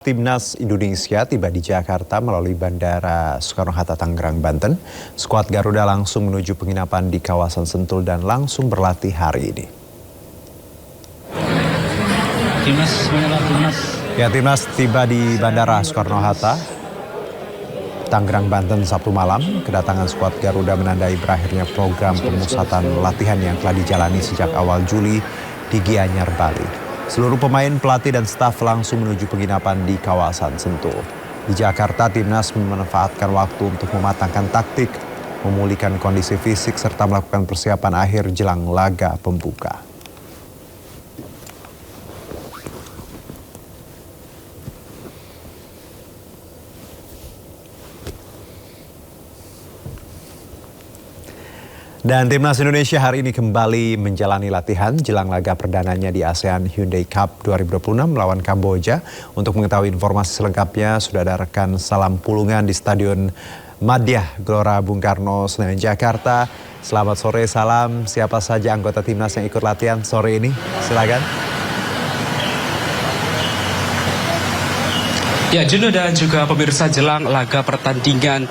Timnas Indonesia tiba di Jakarta melalui Bandara Soekarno-Hatta, Tangerang, Banten. Skuad Garuda langsung menuju penginapan di kawasan Sentul dan langsung berlatih hari ini. Timnas tiba di Bandara Soekarno-Hatta, Tangerang, Banten Sabtu malam. Kedatangan skuad Garuda menandai berakhirnya program pemusatan latihan yang telah dijalani sejak awal Juli di Gianyar, Bali. Seluruh pemain, pelatih, dan staf langsung menuju penginapan di kawasan Sentul. Di Jakarta, Timnas memanfaatkan waktu untuk mematangkan taktik, memulihkan kondisi fisik, serta melakukan persiapan akhir jelang laga pembuka. Dan Timnas Indonesia hari ini kembali menjalani latihan jelang laga perdananya di ASEAN Hyundai Cup 2026 melawan Kamboja. Untuk mengetahui informasi selengkapnya, sudah ada rekan Salam Pulungan di Stadion Madia Gelora Bung Karno, Senayan, Jakarta. Selamat sore, Salam. Siapa saja anggota Timnas yang ikut latihan sore ini? Silakan. Ya, Juno dan juga pemirsa, jelang laga pertandingan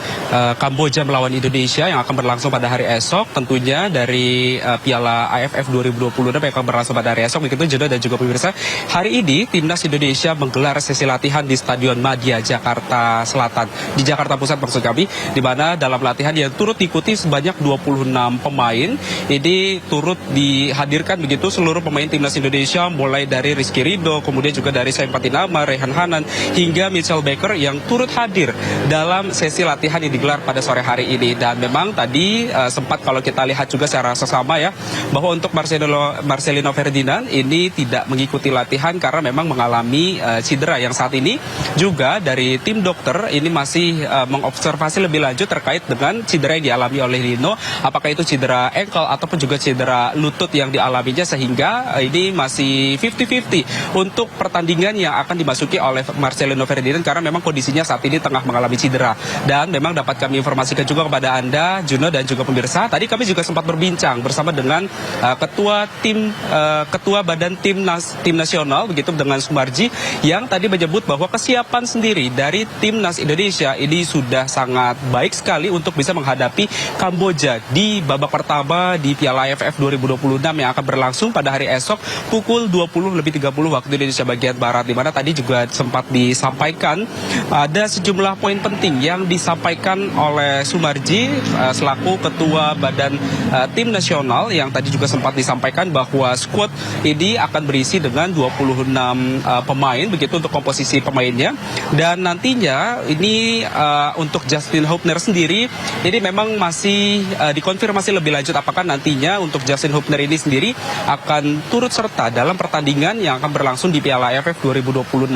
Kamboja melawan Indonesia yang akan berlangsung pada hari esok, tentunya dari Piala AFF 2026 yang akan berlangsung pada hari esok. Begitu Juno dan juga pemirsa, hari ini Timnas Indonesia menggelar sesi latihan di Stadion Madia Jakarta Selatan, di Jakarta Pusat maksud kami, di mana dalam latihan yang turut diikuti sebanyak 26 pemain. Ini turut dihadirkan begitu seluruh pemain Timnas Indonesia, mulai dari Rizky Ridho, kemudian juga dari Saim Patinama, Rehan Hanan, hingga Mitchell Baker yang turut hadir dalam sesi latihan yang digelar pada sore hari ini. Dan memang tadi sempat kalau kita lihat juga secara sesama ya, bahwa untuk Marcelino Ferdinand ini tidak mengikuti latihan karena memang mengalami cedera yang saat ini juga dari tim dokter ini masih mengobservasi lebih lanjut terkait dengan cedera yang dialami oleh Lino, apakah itu cedera ankle ataupun juga cedera lutut yang dialaminya, sehingga ini masih 50-50 untuk pertandingan yang akan dimasuki oleh Marcelino Ferdinand karena memang kondisinya saat ini tengah mengalami cedera. Dan memang dapat kami informasikan juga kepada Anda, Juno dan juga pemirsa, tadi kami juga sempat berbincang bersama dengan ketua badan tim nasional begitu dengan Sumarji, yang tadi menyebut bahwa kesiapan sendiri dari Timnas Indonesia ini sudah sangat baik sekali untuk bisa menghadapi Kamboja di babak pertama di Piala AFF 2026 yang akan berlangsung pada hari esok pukul 20.30 waktu Indonesia bagian Barat, di mana tadi juga sempat disampaikan ada sejumlah poin penting yang disampaikan oleh Sumarji selaku ketua badan tim nasional, yang tadi juga sempat disampaikan bahwa skuad ini akan berisi dengan 26 pemain begitu untuk komposisi pemainnya. Dan nantinya ini untuk Justin Hubner sendiri ini memang masih dikonfirmasi lebih lanjut apakah nantinya untuk Justin Hubner ini sendiri akan turut serta dalam pertandingan yang akan berlangsung di Piala AFF 2026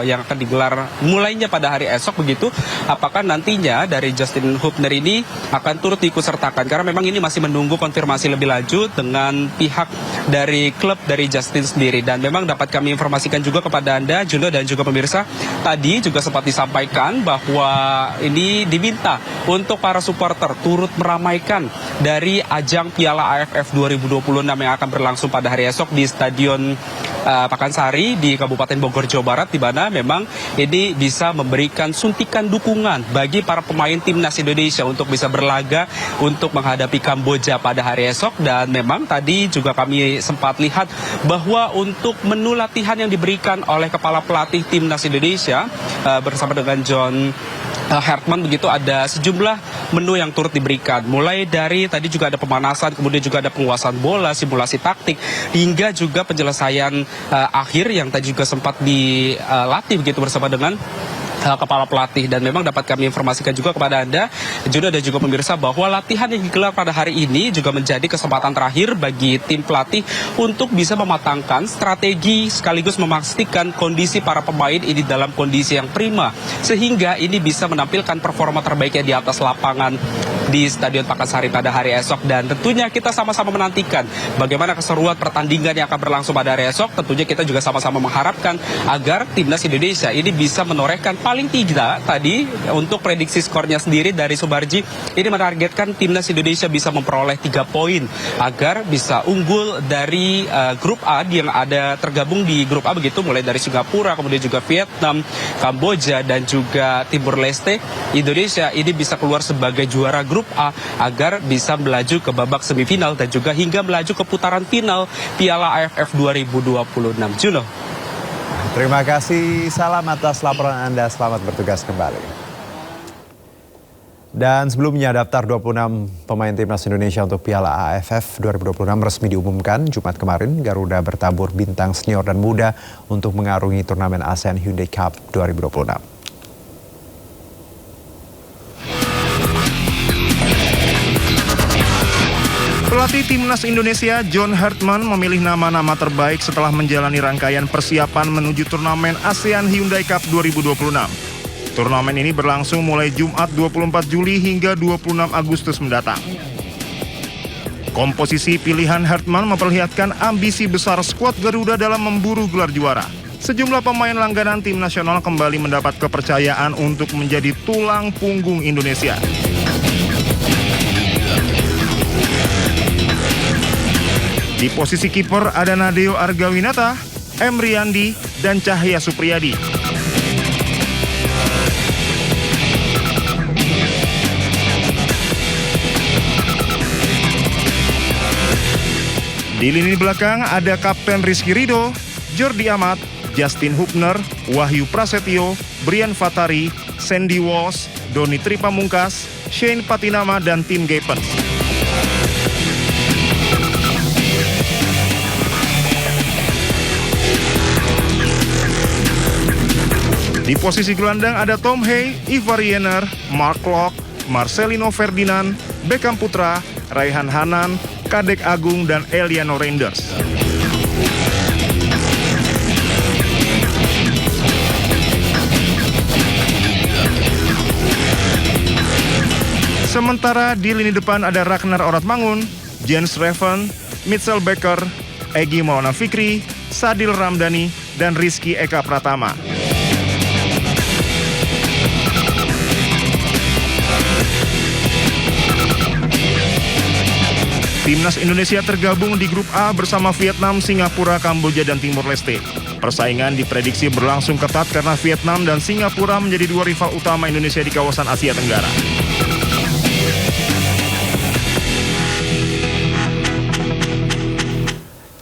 yang akan digelar mulainya pada hari esok begitu. Apakah nantinya dari Justin Hubner ini akan turut diikutsertakan, karena memang ini masih menunggu konfirmasi lebih lanjut dengan pihak dari klub dari Justin sendiri. Dan memang dapat kami informasikan juga kepada Anda, Juno dan juga pemirsa, tadi juga sempat disampaikan bahwa ini diminta untuk para supporter turut meramaikan dari ajang Piala AFF 2026 yang akan berlangsung pada hari esok di Stadion Pakansari di Kabupaten Bogor, Jawa Barat, di mana memang ini bisa memberikan suntikan dukungan bagi para pemain Timnas Indonesia untuk bisa berlaga untuk menghadapi Kamboja pada hari esok. Dan memang tadi juga kami sempat lihat bahwa untuk menu latihan yang diberikan oleh kepala pelatih Timnas Indonesia bersama dengan John Hertman begitu, ada sejumlah menu yang turut diberikan, mulai dari tadi juga ada pemanasan, kemudian juga ada penguasaan bola, simulasi taktik, hingga juga penyelesaian akhir yang tadi juga sempat dilatih begitu bersama dengan kepala pelatih. Dan memang dapat kami informasikan juga kepada Anda, Juno dan juga pemirsa, bahwa latihan yang digelar pada hari ini juga menjadi kesempatan terakhir bagi tim pelatih untuk bisa mematangkan strategi sekaligus memastikan kondisi para pemain ini dalam kondisi yang prima, sehingga ini bisa menampilkan performa terbaiknya di atas lapangan di Stadion Pakansari pada hari esok. Dan tentunya kita sama-sama menantikan bagaimana keseruan pertandingan yang akan berlangsung pada hari esok. Tentunya kita juga sama-sama mengharapkan agar timnas Indonesia ini bisa menorehkan paling tidak tadi untuk prediksi skornya sendiri dari Sumarji ini menargetkan timnas Indonesia bisa memperoleh 3 poin agar bisa unggul dari grup A yang ada tergabung di grup A begitu, mulai dari Singapura, kemudian juga Vietnam, Kamboja dan juga Timur Leste. Indonesia ini bisa keluar sebagai juara grup A agar bisa melaju ke babak semifinal dan juga hingga melaju ke putaran final Piala AFF 2026. Juno. Terima kasih, salam atas laporan Anda, selamat bertugas kembali. Dan sebelumnya daftar 26 pemain timnas Indonesia untuk Piala AFF 2026 resmi diumumkan Jumat kemarin. Garuda bertabur bintang senior dan muda untuk mengarungi turnamen ASEAN Hyundai Cup 2026. Pelatih timnas Indonesia John Hartman memilih nama-nama terbaik setelah menjalani rangkaian persiapan menuju turnamen ASEAN Hyundai Cup 2026. Turnamen ini berlangsung mulai Jumat 24 Juli hingga 26 Agustus mendatang. Komposisi pilihan Hartman memperlihatkan ambisi besar skuad Garuda dalam memburu gelar juara. Sejumlah pemain langganan tim nasional kembali mendapat kepercayaan untuk menjadi tulang punggung Indonesia. Di posisi kiper ada Nadeo Argawinata, M. Riyandi, dan Cahya Supriyadi. Di lini belakang ada Kapten Rizky Ridho, Jordi Amat, Justin Hubner, Wahyu Prasetyo, Brian Fatari, Sandy Walsh, Doni Tripamungkas, Shane Patinama, dan Tim Gapens. Di posisi gelandang ada Tom Hay, Ivar Yener, Mark Locke, Marcelino Ferdinand, Beckham Putra, Raihan Hanan, Kadek Agung, dan Eliano Reinders. Sementara di lini depan ada Ragnar Oratmangun, Jens Reven, Mitchell Becker, Egy Maulana Fikri, Sadil Ramdhani, dan Rizky Eka Pratama. Timnas Indonesia tergabung di grup A bersama Vietnam, Singapura, Kamboja, dan Timur Leste. Persaingan diprediksi berlangsung ketat karena Vietnam dan Singapura menjadi 2 rival utama Indonesia di kawasan Asia Tenggara.